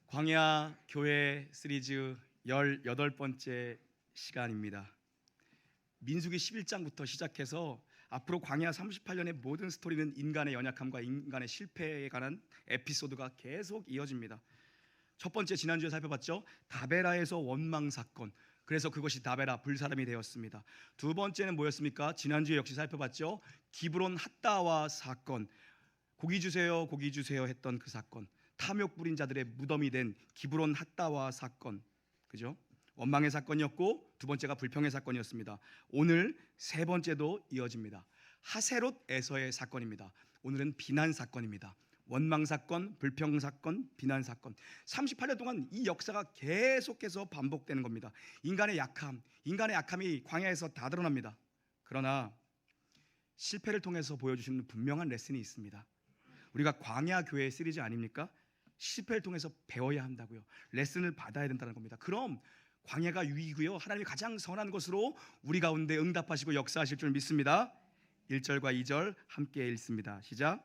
광야 교회 시리즈 18번째 시간입니다. 민수기 11장부터 시작해서 앞으로 광야 38년의 모든 스토리는 인간의 연약함과 인간의 실패에 관한 에피소드가 계속 이어집니다. 첫 번째 지난주에 살펴봤죠. 다베라에서 원망 사건. 그래서 그것이 다베라 불사람이 되었습니다. 두 번째는 뭐였습니까? 지난주에 역시 살펴봤죠. 기브론 핫다와 사건. 고기 주세요 했던 그 사건. 탐욕 부린 자들의 무덤이 된 기브론 핫다와 사건, 그죠? 원망의 사건이었고 두 번째가 불평의 사건이었습니다. 오늘 세 번째도 이어집니다. 하세롯에서의 사건입니다. 오늘은 비난 사건입니다. 원망 사건, 불평 사건, 비난 사건. 38년 동안 이 역사가 계속해서 반복되는 겁니다. 인간의 약함이 광야에서 다 드러납니다. 그러나 실패를 통해서 보여주시는 분명한 레슨이 있습니다. 우리가 광야 교회 시리즈 아닙니까? 실패를 통해서 배워야 한다고요. 레슨을 받아야 된다는 겁니다. 그럼 광야가 유익이고요, 하나님이 가장 선한 것으로 우리 가운데 응답하시고 역사하실 줄 믿습니다. 1절과 2절 함께 읽습니다. 시작.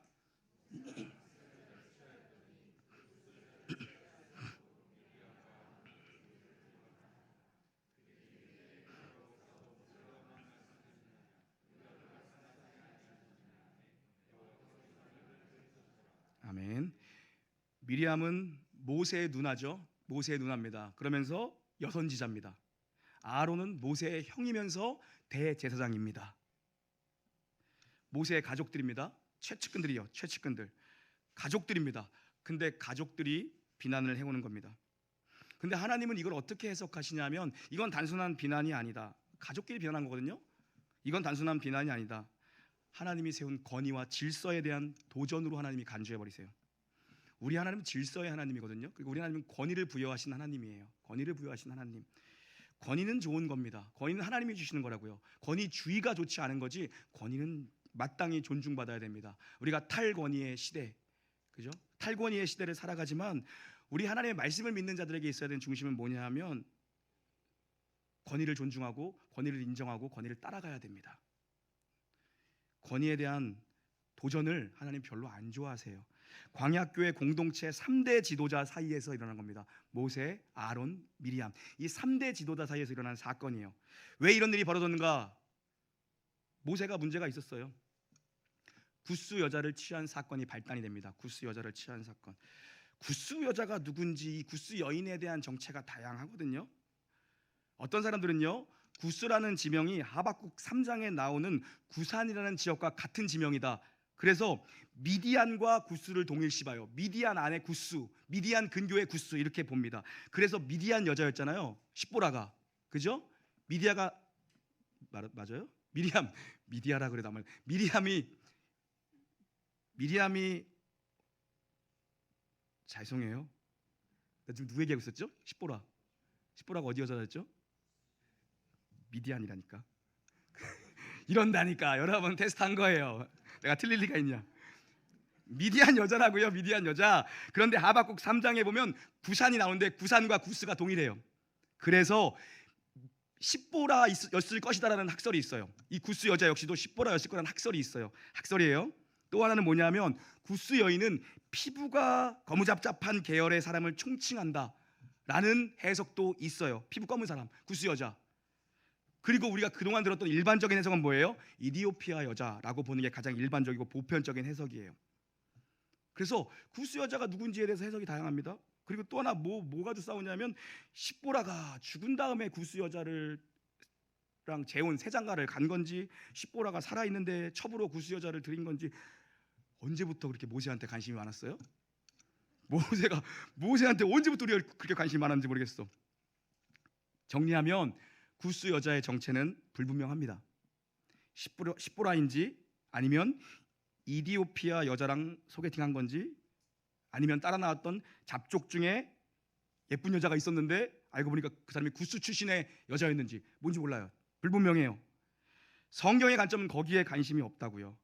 아멘. 미리암은 모세의 누나죠. 모세의 누나입니다. 그러면서 여선지자입니다. 아론은 모세의 형이면서 대제사장입니다. 모세의 가족들입니다. 최측근들이요. 최측근들. 가족들입니다. 근데 가족들이 비난을 해오는 겁니다. 근데 하나님은 이걸 어떻게 해석하시냐면, 이건 단순한 비난이 아니다. 가족끼리 비난한 거거든요. 이건 단순한 비난이 아니다. 하나님이 세운 권위와 질서에 대한 도전으로 하나님이 간주해 버리세요. 우리 하나님은 질서의 하나님이거든요. 그리고 우리 하나님은 권위를 부여하신 하나님이에요. 권위를 부여하신 하나님. 권위는 좋은 겁니다. 권위는 하나님이 주시는 거라고요. 권위주의가 좋지 않은 거지, 권위는 마땅히 존중받아야 됩니다. 우리가 탈권위의 시대, 그죠? 탈권위의 시대를 살아가지만 우리 하나님의 말씀을 믿는 자들에게 있어야 되는 중심은 뭐냐 하면, 권위를 존중하고 권위를 인정하고 권위를 따라가야 됩니다. 권위에 대한 도전을 하나님 별로 안 좋아하세요. 광야교회 공동체 3대 지도자 사이에서 일어난 겁니다. 모세, 아론, 미리암. 이 3대 지도자 사이에서 일어난 사건이에요. 왜 이런 일이 벌어졌는가? 모세가 문제가 있었어요. 구스 여자를 취한 사건이 발단이 됩니다. 구스 여자를 취한 사건. 구스 여자가 누군지, 이 구스 여인에 대한 정체가 다양하거든요. 어떤 사람들은요, 구스라는 지명이 하박국 3장에 나오는 구산이라는 지역과 같은 지명이다. 그래서 미디안과 구스를 동일시 봐요. 미디안 안에 구스, 미디안 근교의 구스, 이렇게 봅니다. 그래서 미디안 여자였잖아요, 십보라가. 그죠? 미디아가 맞아요? 미디아라 그래도 아마 미리암이 죄송해요. 나 지금 누구 얘기하고 있었죠? 십보라가 어디 여자였죠? 미디안이라니까. 이런다니까. 여러 번 테스트한 거예요. 내가 틀릴 리가 있냐? 미디안 여자라고요. 미디안 여자. 그런데 하박국 3장에 보면 구산이 나오는데 구산과 구스가 동일해요. 그래서 십보라였을 것이다라는 학설이 있어요. 이 구스 여자 역시도 십보라였을 거라는 학설이 있어요. 학설이에요. 또 하나는 뭐냐면, 구스 여인은 피부가 거무잡잡한 계열의 사람을 총칭한다 라는 해석도 있어요. 피부 검은 사람, 구스 여자. 그리고 우리가 그동안 들었던 일반적인 해석은 뭐예요? 이디오피아 여자라고 보는 게 가장 일반적이고 보편적인 해석이에요. 그래서 구스 여자가 누군지에 대해서 해석이 다양합니다. 그리고 또 하나 뭐가 싸우냐면, 십보라가 죽은 다음에 구스 여자를 재혼 세장가를 간 건지, 십보라가 살아있는데 첩으로 구스 여자를 들인 건지, 언제부터 그렇게 모세한테 관심이 많았어요? 모세한테 언제부터 우리가 그렇게 관심이 많았는지 모르겠어. 정리하면 구스 여자의 정체는 불분명합니다. 십보라인지, 아니면 이디오피아 여자랑 소개팅한 건지, 아니면 따라 나왔던 잡족 중에 예쁜 여자가 있었는데 알고 보니까 그 사람이 구스 출신의 여자였는지 뭔지 몰라요. 불분명해요. 성경의 관점은 거기에 관심이 없다고요.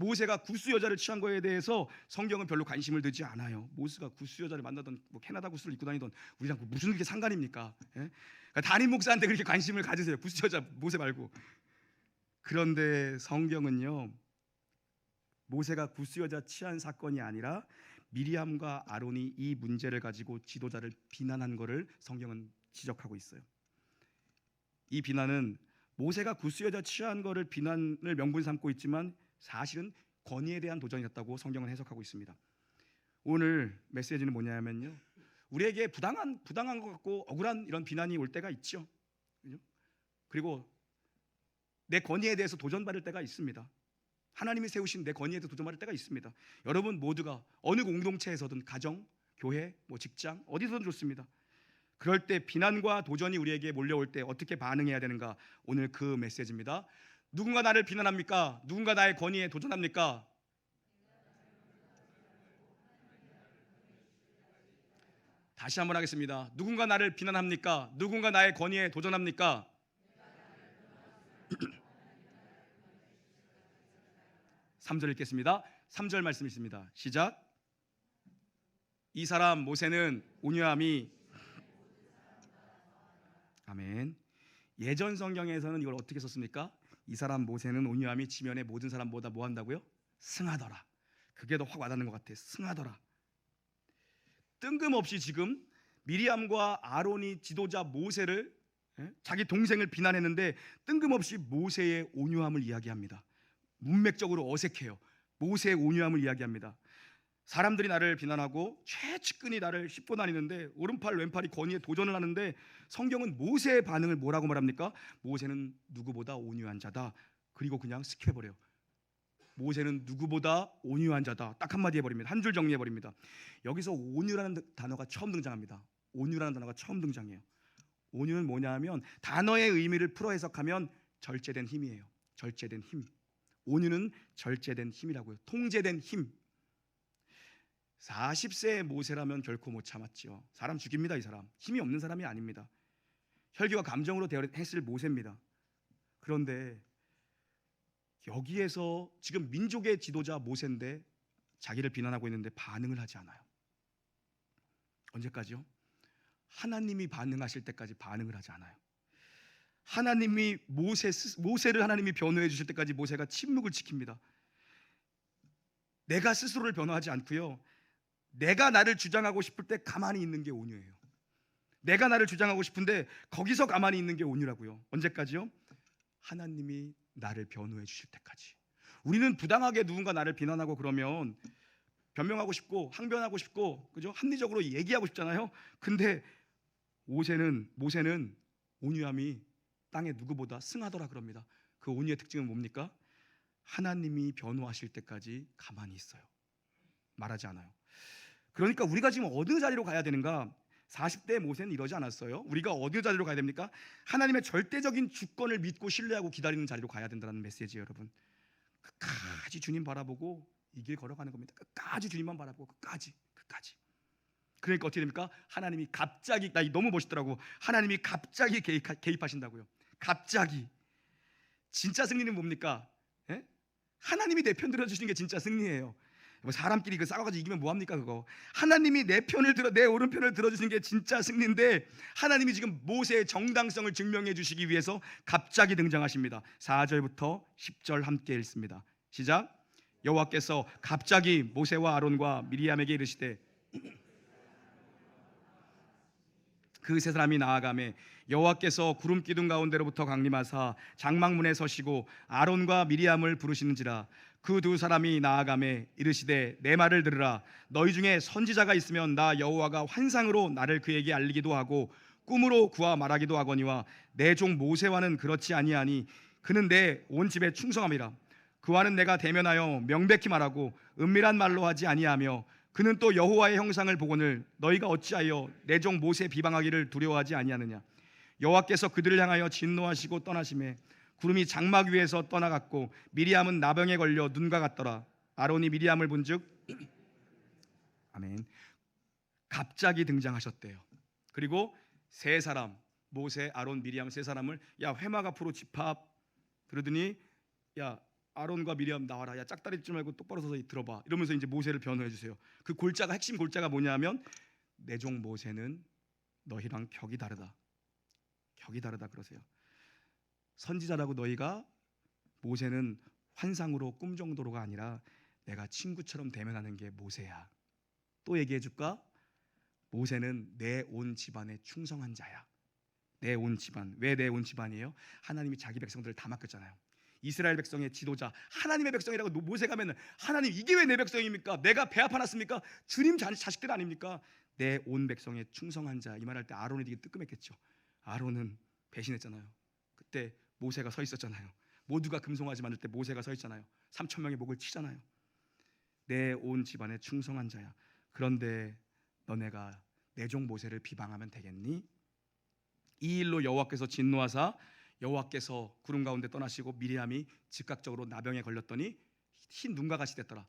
모세가 구스 여자를 취한 거에 대해서 성경은 별로 관심을 두지 않아요. 모세가 구스 여자를 만나던 캐나다 구스를 입고 다니던 우리랑 무슨 그게 상관입니까? 그러니까 담임 목사한테 그렇게 관심을 가지세요. 구스 여자 모세 말고. 그런데 성경은요, 모세가 구스 여자 취한 사건이 아니라 미리암과 아론이 이 문제를 가지고 지도자를 비난한 것을 성경은 지적하고 있어요. 이 비난은 모세가 구스여자 취한 것을 비난을 명분 삼고 있지만 사실은 권위에 대한 도전이었다고 성경은 해석하고 있습니다. 오늘 메시지는 뭐냐면요, 우리에게 부당한 것 같고 억울한 이런 비난이 올 때가 있죠. 그리고 내 권위에 대해서 도전받을 때가 있습니다. 하나님이 세우신 내 권위에 대해서 도전받을 때가 있습니다. 여러분 모두가 어느 공동체에서든 가정, 교회, 직장 어디서든 좋습니다. 그럴 때 비난과 도전이 우리에게 몰려올 때 어떻게 반응해야 되는가, 오늘 그 메시지입니다. 누군가 나를 비난합니까? 누군가 나의 권위에 도전합니까? 다시 한번 하겠습니다. 누군가 나를 비난합니까? 누군가 나의 권위에 도전합니까? 3절 읽겠습니다. 3절 말씀 있습니다. 시작. 이 사람 모세는 온유함이, 아멘. 예전 성경에서는 이걸 어떻게 썼습니까? 이 사람 모세는 온유함이 지면의 모든 사람보다 뭐 한다고요? 승하더라. 그게 더 확 와닿는 것 같아. 승하더라. 뜬금없이 지금 미리암과 아론이 지도자 모세를, 자기 동생을 비난했는데 뜬금없이 모세의 온유함을 이야기합니다. 문맥적으로 어색해요. 모세의 온유함을 이야기합니다. 사람들이 나를 비난하고 최측근이 나를 씹고 다니는데 오른팔 왼팔이 권위에 도전을 하는데 성경은 모세의 반응을 뭐라고 말합니까? 모세는 누구보다 온유한 자다. 그리고 그냥 스킵해버려요. 모세는 누구보다 온유한 자다. 딱 한마디 해버립니다. 한 줄 정리해버립니다. 여기서 온유라는 단어가 처음 등장합니다. 온유라는 단어가 처음 등장해요. 온유는 뭐냐 하면 단어의 의미를 풀어 해석하면 절제된 힘이에요. 절제된 힘. 온유는 절제된 힘이라고요. 통제된 힘. 40세의 모세라면 결코 못 참았죠. 사람 죽입니다. 이 사람 힘이 없는 사람이 아닙니다. 혈기와 감정으로 대했을 모세입니다. 그런데 여기에서 지금 민족의 지도자 모세인데 자기를 비난하고 있는데 반응을 하지 않아요. 언제까지요? 하나님이 반응하실 때까지 반응을 하지 않아요. 하나님이 모세를 하나님이 변호해 주실 때까지 모세가 침묵을 지킵니다. 내가 스스로를 변호하지 않고요, 내가 나를 주장하고 싶을 때 가만히 있는 게 온유예요. 내가 나를 주장하고 싶은데 거기서 가만히 있는 게 온유라고요. 언제까지요? 하나님이 나를 변호해 주실 때까지. 우리는 부당하게 누군가 나를 비난하고 그러면 변명하고 싶고 항변하고 싶고, 그죠? 합리적으로 얘기하고 싶잖아요. 근데 모세는 온유함이 땅에 누구보다 승하더라 그럽니다. 그 온유의 특징은 뭡니까? 하나님이 변호하실 때까지 가만히 있어요. 말하지 않아요. 그러니까 우리가 지금 어느 자리로 가야 되는가? 40대 모세는 이러지 않았어요. 우리가 어느 자리로 가야 됩니까? 하나님의 절대적인 주권을 믿고 신뢰하고 기다리는 자리로 가야 된다는 메시지예요, 여러분. 끝까지 주님 바라보고 이 길 걸어가는 겁니다. 끝까지 주님만 바라보고 끝까지. 그러니까 어떻게 됩니까? 하나님이 갑자기, 나 너무 멋있더라고. 하나님이 갑자기 개입하신다고요. 갑자기. 진짜 승리는 뭡니까? 예? 하나님이 내 편 들어주시는 게 진짜 승리예요. 사람끼리 그 싸워가지고 이기면 뭐합니까 그거. 하나님이 내 오른편을 들어주시는 게 진짜 승리인데, 하나님이 지금 모세의 정당성을 증명해 주시기 위해서 갑자기 등장하십니다. 4절부터 10절 함께 읽습니다. 시작. 여호와께서 갑자기 모세와 아론과 미리암에게 이르시되 그 세 사람이 나아가매 여호와께서 구름 기둥 가운데로부터 강림하사 장막문에 서시고 아론과 미리암을 부르시는지라. 그 두 사람이 나아가매 이르시되 내 말을 들으라. 너희 중에 선지자가 있으면 나 여호와가 환상으로 나를 그에게 알리기도 하고 꿈으로 그와 말하기도 하거니와 내 종 모세와는 그렇지 아니하니 그는 내 온 집에 충성함이라. 그와는 내가 대면하여 명백히 말하고 은밀한 말로 하지 아니하며 그는 또 여호와의 형상을 보거늘 너희가 어찌하여 내 종 모세 비방하기를 두려워하지 아니하느냐. 여호와께서 그들을 향하여 진노하시고 떠나시매 구름이 장막 위에서 떠나갔고 미리암은 나병에 걸려 눈과 같더라. 아론이 미리암을 본즉 아멘. 갑자기 등장하셨대요. 그리고 세 사람, 모세, 아론, 미리암 세 사람을 야 회막 앞으로 집합. 그러더니 야 아론과 미리암 나와라. 야 짝다리 좀 말고 똑바로 서서 들어봐. 이러면서 이제 모세를 변호해 주세요. 그 골자가, 핵심 골자가 뭐냐면 내 종 모세는 너희랑 격이 다르다. 격이 다르다 그러세요. 선지자라고 너희가 모세는 환상으로 꿈 정도로가 아니라 내가 친구처럼 대면하는 게 모세야. 또 얘기해 줄까? 모세는 내 온 집안에 충성한 자야. 내 온 집안. 왜 내 온 집안이에요? 하나님이 자기 백성들을 다 맡겼잖아요. 이스라엘 백성의 지도자, 하나님의 백성이라고 모세가 맨날 하나님 이게 왜 내 백성입니까? 내가 배 아파 났습니까? 주님 자식들 아닙니까? 내 온 백성에 충성한 자. 이 말할 때 아론이 되게 뜨끔했겠죠. 아론은 배신했잖아요. 그때 모세가 서 있었잖아요. 모두가 금송아지 만들 때 모세가 서 있잖아요. 3천 명의 목을 치잖아요. 내 온 집안에 충성한 자야. 그런데 너네가 내 종 모세를 비방하면 되겠니? 이 일로 여호와께서 진노하사 여호와께서 구름 가운데 떠나시고 미리암이 즉각적으로 나병에 걸렸더니 흰 눈과 같이 됐더라.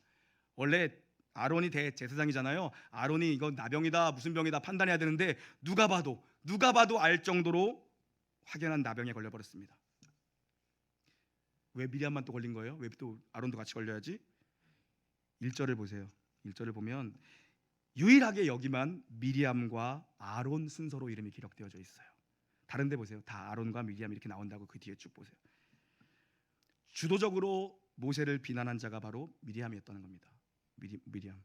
원래 아론이 대제사장이잖아요. 아론이 이거 나병이다 무슨 병이다 판단해야 되는데 누가 봐도 알 정도로 확연한 나병에 걸려버렸습니다. 왜 미리암만 또 걸린 거예요? 왜 또 아론도 같이 걸려야지? 1절을 보세요. 1절을 보면 유일하게 여기만 미리암과 아론 순서로 이름이 기록되어져 있어요. 다른 데 보세요. 다 아론과 미리암 이렇게 나온다고 그 뒤에 쭉 보세요. 주도적으로 모세를 비난한 자가 바로 미리암이었다는 겁니다. 미리암.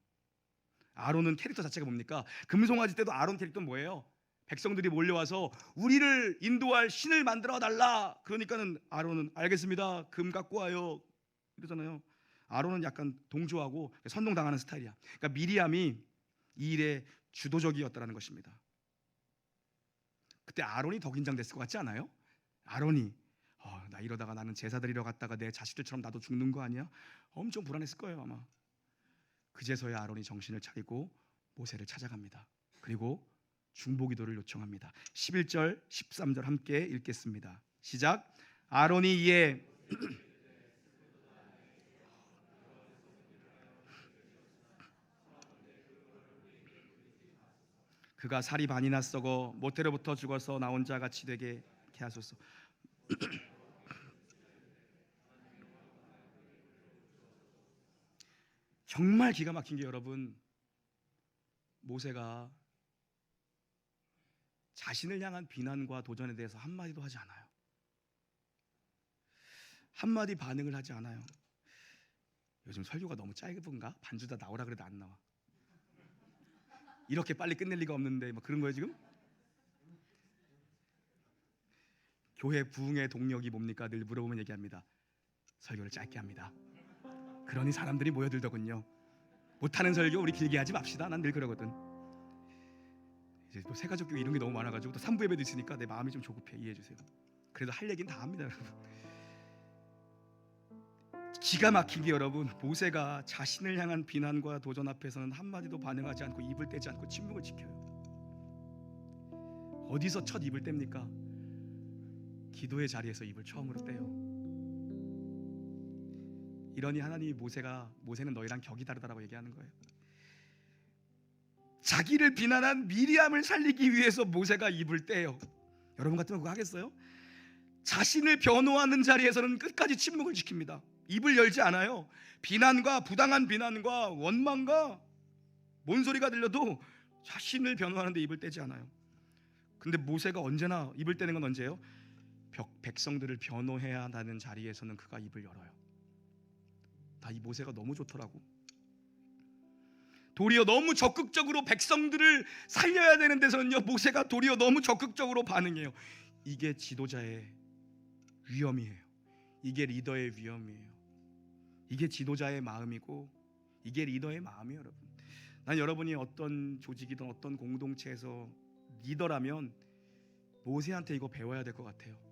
아론은 캐릭터 자체가 뭡니까? 금송아지 때도 아론 캐릭터는 뭐예요? 백성들이 몰려와서 우리를 인도할 신을 만들어 달라. 그러니까는 아론은 알겠습니다. 금 갖고 와요. 이러잖아요. 아론은 약간 동조하고 선동당하는 스타일이야. 그러니까 미리암이 이 일에 주도적이었다는 것입니다. 그때 아론이 더 긴장됐을 것 같지 않아요? 아론이 나 이러다가 나는 제사 드리러 갔다가 내 자식들처럼 나도 죽는 거 아니야? 엄청 불안했을 거예요 아마. 그제서야 아론이 정신을 차리고 모세를 찾아갑니다. 그리고 중보기도를 요청합니다. 11절 13절 함께 읽겠습니다. 시작. 아론이 이에 그가 살이 반이나 썩어 모태로부터 죽어서 나온 자 같이 되게 하소서. 정말 기가 막힌 게 여러분, 모세가 자신을 향한 비난과 도전에 대해서 한마디도 하지 않아요. 한마디 반응을 하지 않아요. 요즘 설교가 너무 짧은가? 반주 다 나오라 그래도 안 나와. 이렇게 빨리 끝낼 리가 없는데 뭐 그런 거예요 지금? 교회 부흥의 동력이 뭡니까? 늘 물어보면 얘기합니다. 설교를 짧게 합니다. 그러니 사람들이 모여들더군요. 못하는 설교 우리 길게 하지 맙시다. 난 늘 그러거든. 이제 또 새가족교회 이런 게 너무 많아가지고 또 3부 예배도 있으니까 내 마음이 좀 조급해. 이해해 주세요. 그래도 할 얘기는 다 합니다 여러분. 기가 막힌 게 여러분, 모세가 자신을 향한 비난과 도전 앞에서는 한마디도 반응하지 않고 입을 떼지 않고 침묵을 지켜요. 어디서 첫 입을 뗍니까? 기도의 자리에서 입을 처음으로 떼요. 이러니 하나님이 모세는 너희랑 격이 다르다라고 얘기하는 거예요. 자기를 비난한 미리암을 살리기 위해서 모세가 입을 떼요. 여러분 같으면 그거 하겠어요? 자신을 변호하는 자리에서는 끝까지 침묵을 지킵니다. 입을 열지 않아요. 비난과 부당한 비난과 원망과 뭔 소리가 들려도 자신을 변호하는데 입을 떼지 않아요. 근데 모세가 언제나 입을 떼는 건 언제예요? 백성들을 변호해야 하는 자리에서는 그가 입을 열어요. 나 이 모세가 너무 좋더라고. 도리어 너무 적극적으로 백성들을 살려야 되는 데서는요, 모세가 도리어 너무 적극적으로 반응해요. 이게 지도자의 위험이에요. 이게 리더의 위험이에요. 이게 지도자의 마음이고 이게 리더의 마음이에요. 여러분, 난 여러분이 어떤 조직이든 어떤 공동체에서 리더라면 모세한테 이거 배워야 될 것 같아요.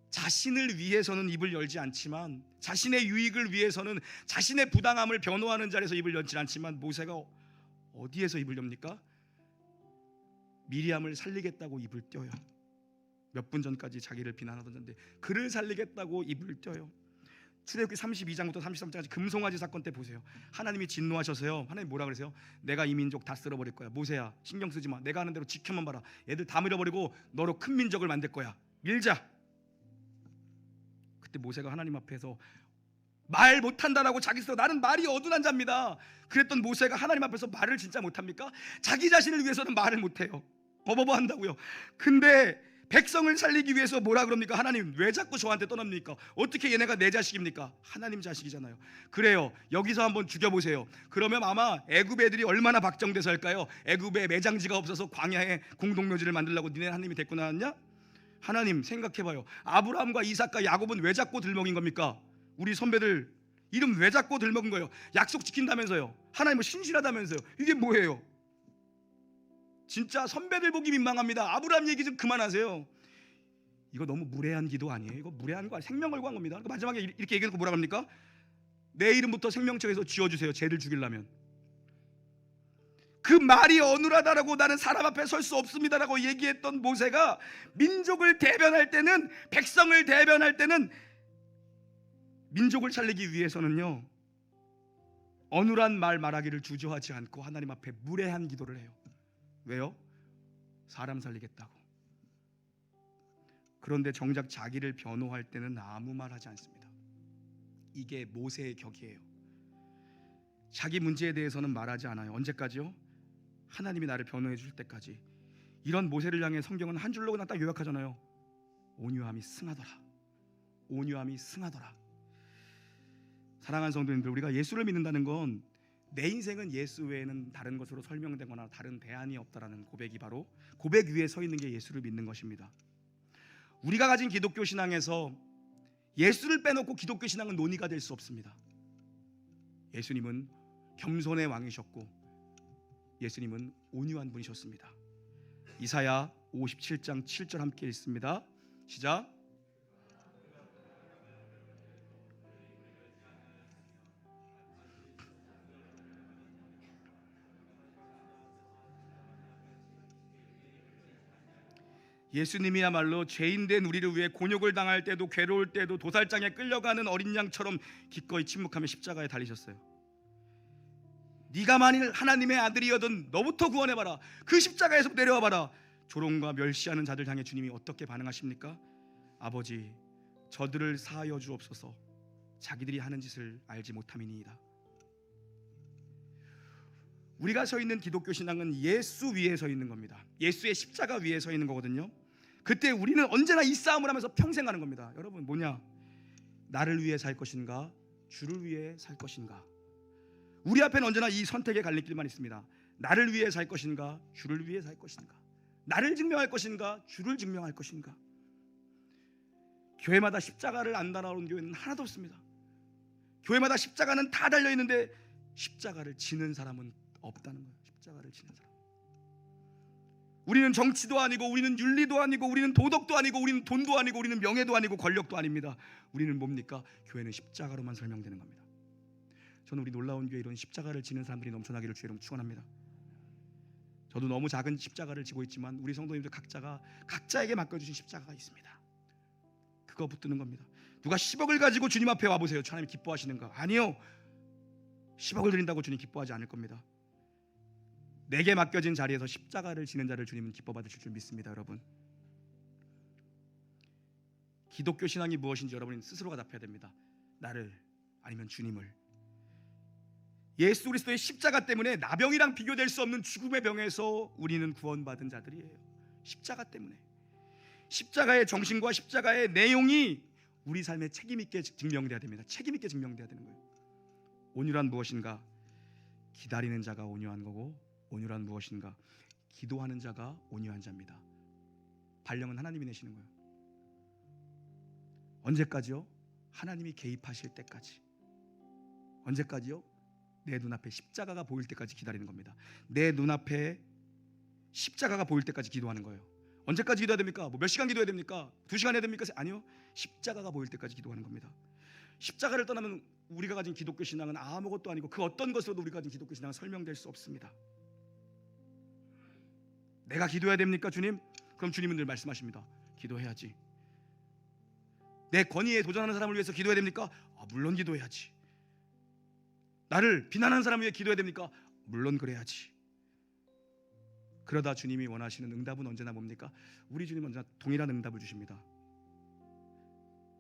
자신을 위해서는 입을 열지 않지만, 자신의 유익을 위해서는 자신의 부당함을 변호하는 자리에서 입을 열지 않지만, 모세가 어디에서 입을 엽니까? 미리암을 살리겠다고 입을 떼요. 몇 분 전까지 자기를 비난하던 자인데 그를 살리겠다고 입을 떼요. 출애굽기 32장부터 33장까지 금송아지 사건 때 보세요. 하나님이 진노하셔서요, 하나님 뭐라 그러세요? 내가 이 민족 다 쓸어버릴 거야. 모세야, 신경 쓰지 마. 내가 하는 대로 지켜만 봐라. 애들 다 밀어버리고 너로 큰 민족을 만들 거야. 밀자. 그때 모세가 하나님 앞에서 말 못한다라고 자기 스스로, 나는 말이 어둔한 자입니다. 그랬던 모세가 하나님 앞에서 말을 진짜 못합니까? 자기 자신을 위해서는 말을 못해요. 어버버 한다고요. 근데 백성을 살리기 위해서 뭐라 그럽니까? 하나님 왜 자꾸 저한테 떠납니까? 어떻게 얘네가 내 자식입니까? 하나님 자식이잖아요. 그래요. 여기서 한번 죽여보세요. 그러면 아마 애굽 애들이 얼마나 박정돼서 할까요? 애굽에 매장지가 없어서 광야에 공동묘지를 만들려고 니네 하나님이 데리고 나왔냐? 하나님 생각해봐요. 아브라함과 이삭과 야곱은 왜 자꾸 들먹인 겁니까? 우리 선배들 이름 왜 자꾸 들먹은 거예요? 약속 지킨다면서요. 하나님은 신실하다면서요. 이게 뭐예요? 진짜 선배들 보기 민망합니다. 아브라함 얘기 좀 그만하세요. 이거 너무 무례한 기도 아니에요? 이거 무례한 거 아니에요? 생명 걸고 한 겁니다. 마지막에 이렇게 얘기해놓고 뭐라 합니까? 내 이름부터 생명책에서 지워주세요. 쟤를 죽이려면. 그 말이 어눌하다라고 나는 사람 앞에 설 수 없습니다라고 얘기했던 모세가 민족을 대변할 때는, 백성을 대변할 때는, 민족을 살리기 위해서는요, 어눌한 말 말하기를 주저하지 않고 하나님 앞에 무례한 기도를 해요. 왜요? 사람 살리겠다고. 그런데 정작 자기를 변호할 때는 아무 말 하지 않습니다. 이게 모세의 격이에요. 자기 문제에 대해서는 말하지 않아요. 언제까지요? 하나님이 나를 변호해 줄 때까지. 이런 모세를 향해 성경은 한 줄로 그냥 딱 요약하잖아요. 온유함이 승하더라. 온유함이 승하더라. 사랑하는 성도님들, 우리가 예수를 믿는다는 건 내 인생은 예수 외에는 다른 것으로 설명되거나 다른 대안이 없다라는 고백이 바로 고백 위에 서 있는 게 예수를 믿는 것입니다. 우리가 가진 기독교 신앙에서 예수를 빼놓고 기독교 신앙은 논의가 될 수 없습니다. 예수님은 겸손의 왕이셨고 예수님은 온유한 분이셨습니다. 이사야 57장 7절 함께 읽습니다. 시작. 예수님이야말로 죄인된 우리를 위해 곤욕을 당할 때도, 괴로울 때도 도살장에 끌려가는 어린 양처럼 기꺼이 침묵하며 십자가에 달리셨어요. 네가 만일 하나님의 아들이어든 너부터 구원해봐라. 그 십자가에서 내려와봐라. 조롱과 멸시하는 자들 향해 주님이 어떻게 반응하십니까? 아버지, 저들을 사하여 주옵소서. 자기들이 하는 짓을 알지 못함이니이다. 우리가 서 있는 기독교 신앙은 예수 위에 서 있는 겁니다. 예수의 십자가 위에 서 있는 거거든요. 그때 우리는 언제나 이 싸움을 하면서 평생 하는 겁니다. 여러분, 뭐냐? 나를 위해 살 것인가? 주를 위해 살 것인가? 우리 앞에는 언제나 이 선택의 갈림길만 있습니다. 나를 위해 살 것인가? 주를 위해 살 것인가? 나를 증명할 것인가? 주를 증명할 것인가? 교회마다 십자가를 안 달아온 교회는 하나도 없습니다. 교회마다 십자가는 다 달려있는데 십자가를 지는 사람은 없다는 거예요. 십자가를 지는 사람. 우리는 정치도 아니고, 우리는 윤리도 아니고, 우리는 도덕도 아니고, 우리는 돈도 아니고, 우리는 명예도 아니고, 권력도 아닙니다. 우리는 뭡니까? 교회는 십자가로만 설명되는 겁니다. 저는 우리 놀라운 교회 이런 십자가를 지는 사람들이 넘쳐나기를 주의 이름 축원합니다. 저도 너무 작은 십자가를 지고 있지만 우리 성도님들 각자에게 맡겨주신 십자가가 있습니다. 그거 붙드는 겁니다. 누가 10억을 가지고 주님 앞에 와보세요. 하나님 기뻐하시는가? 아니요. 10억을 드린다고 주님 기뻐하지 않을 겁니다. 내게 맡겨진 자리에서 십자가를 지는 자를 주님은 기뻐 받으실 줄 믿습니다. 여러분, 기독교 신앙이 무엇인지 여러분이 스스로가 답해야 됩니다. 나를 아니면 주님을. 예수 그리스도의 십자가 때문에 나병이랑 비교될 수 없는 죽음의 병에서 우리는 구원받은 자들이에요. 십자가 때문에. 십자가의 정신과 십자가의 내용이 우리 삶에 책임 있게 증명돼야 됩니다. 책임 있게 증명돼야 되는 거예요. 온유란 무엇인가? 기다리는 자가 온유한 거고, 온유란 무엇인가? 기도하는 자가 온유한 자입니다. 발령은 하나님이 내시는 거예요. 언제까지요? 하나님이 개입하실 때까지. 언제까지요? 내 눈앞에 십자가가 보일 때까지 기다리는 겁니다. 내 눈앞에 십자가가 보일 때까지 기도하는 거예요. 언제까지 기도해야 됩니까? 몇 시간 기도해야 됩니까? 2시간 해야 됩니까? 아니요. 십자가가 보일 때까지 기도하는 겁니다. 십자가를 떠나면 우리가 가진 기독교 신앙은 아무것도 아니고, 그 어떤 것으로도 우리가 가진 기독교 신앙은 설명될 수 없습니다. 내가 기도해야 됩니까, 주님? 그럼 주님은 늘 말씀하십니다. 기도해야지. 내 권위에 도전하는 사람을 위해서 기도해야 됩니까? 물론 기도해야지. 나를 비난하는 사람을 위해 기도해야 됩니까? 물론 그래야지. 그러다 주님이 원하시는 응답은 언제나 뭡니까? 우리 주님은 언제나 동일한 응답을 주십니다.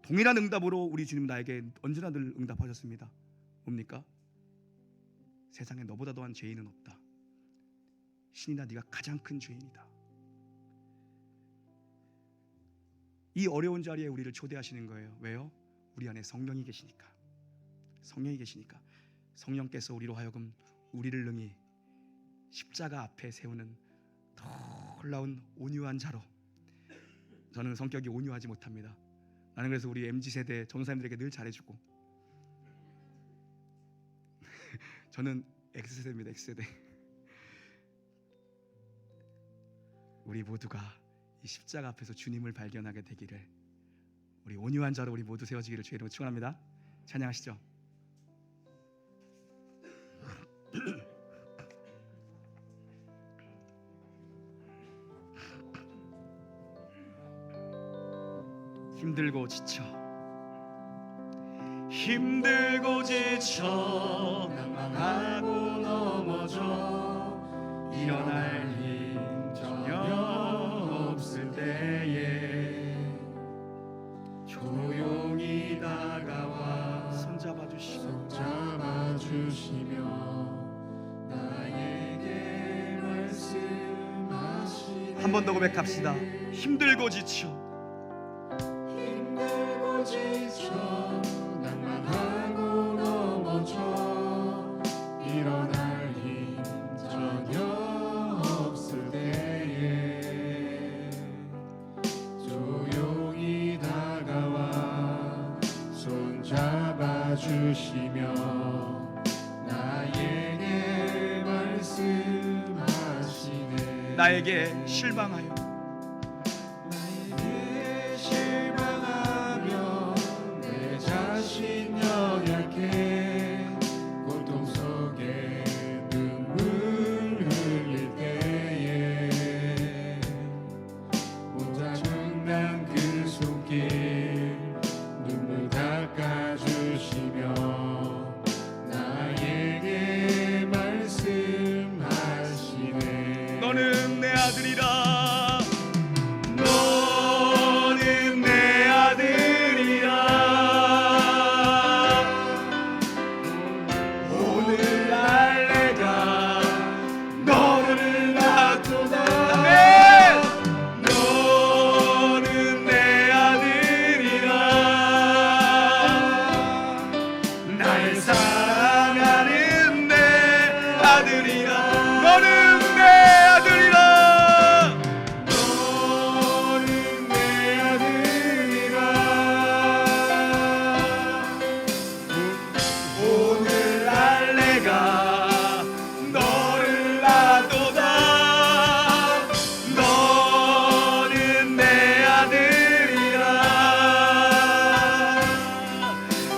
동일한 응답으로 우리 주님 나에게 언제나 늘 응답하셨습니다. 뭡니까? 세상에 너보다 더한 죄인은 없다. 신이나 네가 가장 큰 죄인이다. 이 어려운 자리에 우리를 초대하시는 거예요. 왜요? 우리 안에 성령이 계시니까. 성령이 계시니까. 성령께서 우리로 하여금 우리를 능히 십자가 앞에 세우는 놀라운 온유한 자로. 저는 성격이 온유하지 못합니다. 나는 그래서 우리 MZ세대 전도사님들에게 늘 잘해주고 저는 X세대입니다. X세대. 우리 모두가 이 십자가 앞에서 주님을 발견하게 되기를, 우리 온유한 자로 우리 모두 세워지기를 주의 이름으로 축원합니다. 찬양하시죠. 힘들고 지쳐 낭망하고 넘어져 일어날 힘 전혀 없을 때에 조용히 다가와 손잡아주시며 나에게 말씀하시네. 한 번 더 고백합시다. 힘들고 지쳐 낭만하고 넘어져 일어날 힘 전혀 없을 때에 조용히 다가와 손잡아주시며 나에게 말씀하시네. 나에게 실망하여 연약해 고통 속에 눈물 흘릴 때에 혼자 죽는 그 손길 눈물 닦아주시며 나에게 말씀하시네. 너는 내 아들이라.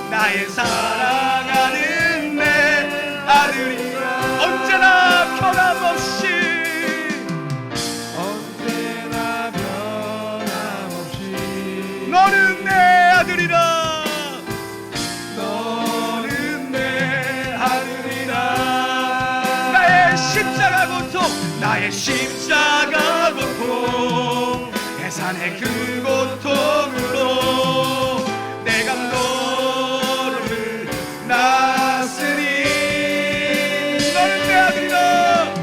나의 사랑하는 내 아들이라. 언제나 변함없이 너는 내 아들이라. 너는 내 아들이라. 나의 십자가 고통, 나의 십자가 고통, 해산의 그 고통으로 내가 너를 낳았으니 너는 내 아들이라.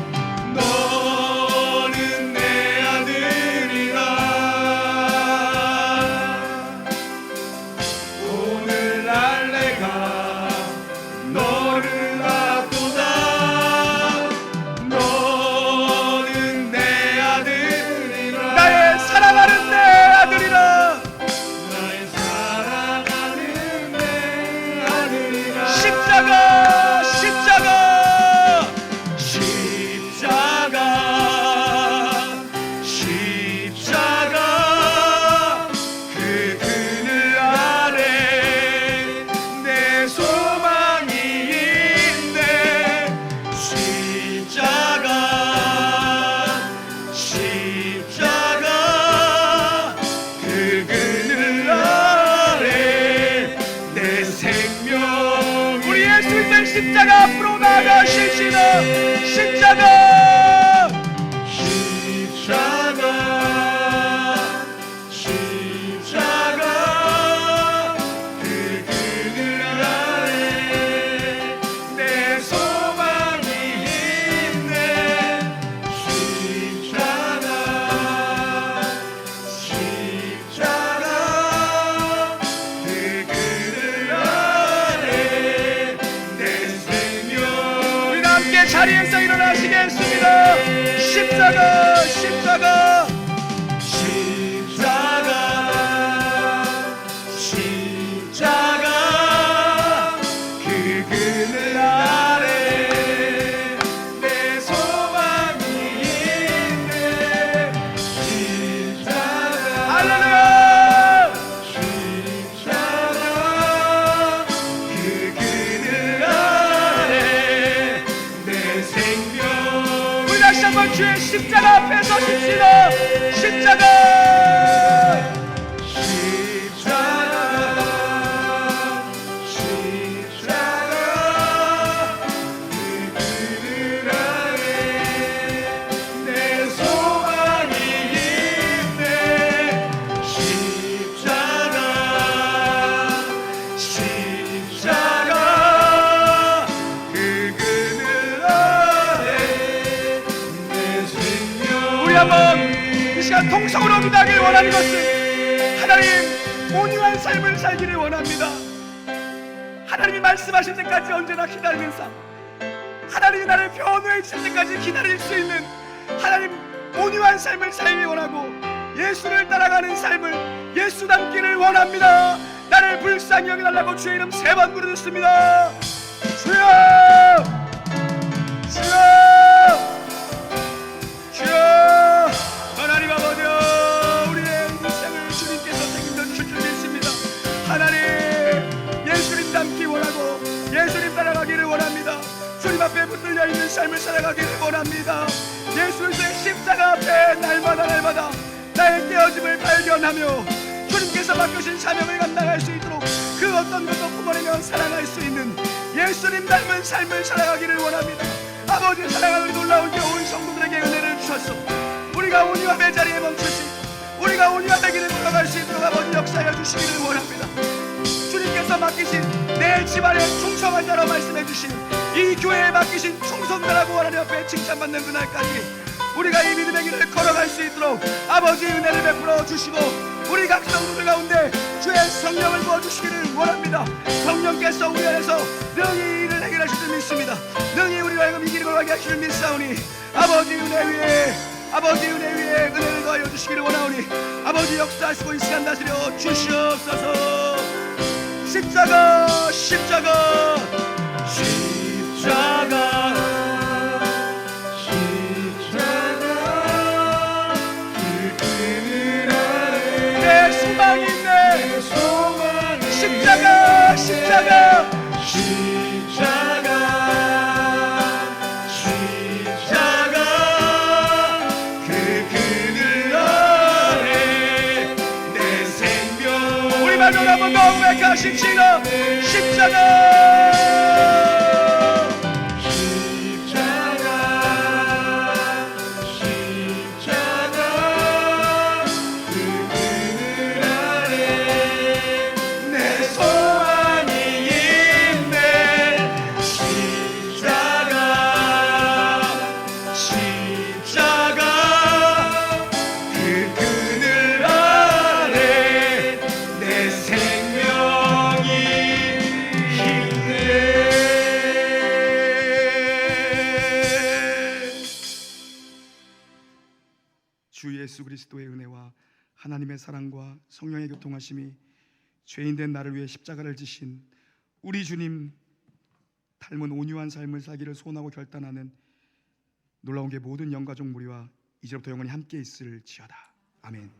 너는 내 아들이라. 오늘날 내가 너를 낳았도다. 너는 내 아들이라. 나의 사랑하는 내 아들이라. 나의 사랑하는 내 아들이라. 십자가 십자가 십자가 십자가 그 그늘 아래 내 소망이 있네. 십자가 십자가 그 그늘 아래 내 생명. 우리 예수님의 십자가 앞으로 나아가실시다. 십자가 십자가 십자가 그 그늘 아래 내 소망이 있네. 십자가 십자가 자리에서 일어나시겠습니다. 십자가 십자가 십자가 그 그늘 아래 내 소망이 있네. 십자가 할렐루야. 십자가 그 그늘 아래 내 생명. 우리 다시 한번 주의 십자가 앞에 서십시다. 십자가 우리 한번 이 시간 통성으로 기도하길 원하는 것은 하나님 온유한 삶을 살기를 원합니다. 하나님이 말씀하실 때까지 언제나 기다리는 삶, 하나님이 나를 변호해 주실 때까지 기다릴 수 있는 하나님 온유한 삶을 살기 원하고 예수를 따라가는 삶을 예수 닮기를 원합니다. 나를 불쌍히 여겨달라고 주의 이름 3번 부르짖습니다. 주여 주여 주여. 하나님 아버지여, 우리의 인생을 주님께서 책임져 주실 줄 믿습니다. 하나님 예수님 닮기 원하고 예수님 따라가기를 원합니다. 주님 앞에 붙들려 있는 삶을 살아가기를 원합니다. 예수 그리스도의 십자가 앞에 날마다 나의 깨어짐을 발견하며 주님께서 맡기신 사명을 감당할 수 있도록 그 어떤 것도 품어내며 살아갈 수 있는 예수님 닮은 삶을 살아가기를 원합니다. 아버지 사랑하는 놀라운 겨울 성도들에게 은혜를 주셨소. 우리가 온유함의 자리에 멈추시, 우리가 온유함의 길을 걸어갈 수 있도록 아버지 역사하여 주시기를 원합니다. 주님께서 맡기신 내 집안에 충성한 자로 말씀해 주신 이 교회에 맡기신 충성자라고 하나님 앞에 칭찬받는 그날까지 우리가 이 믿음의 길을 걸어갈 수 있도록 아버지 은혜를 베풀어 주시고 우리 각 성도들 가운데 주의 성령을 부어주시기를 원합니다. 성령께서 우리 안에서 능히 일을 해결하실 줄 믿습니다. 능히 우리가 이 길을 걸어가게 하실 줄 믿사오니 아버지 은혜 위에 은혜를 더하여 주시기를 원하오니 아버지 역사하시고 이 시간 다스려 주시옵소서. 십자가 십자가 십자가 그 그늘 아래 내 소망이 있네. 내 소망이 십자가 십자가 그 그늘 아래 내 생명. 우리 마지막 한번 더 고백하십시다. 십자가 그 그늘 아래 내 소망이 있네. 십자가 그 그늘 아래 내 생명이 있네. 주 예수 그리스도의 은혜와 하나님의 사랑과 성령의 교통하심이 죄인된 나를 위해 십자가를 지신 우리 주님 닮은 온유한 삶을 살기를 소원하고 결단하는 놀라운 게 모든 영가족 무리와 이제부터 영원히 함께 있을지어다. 아멘.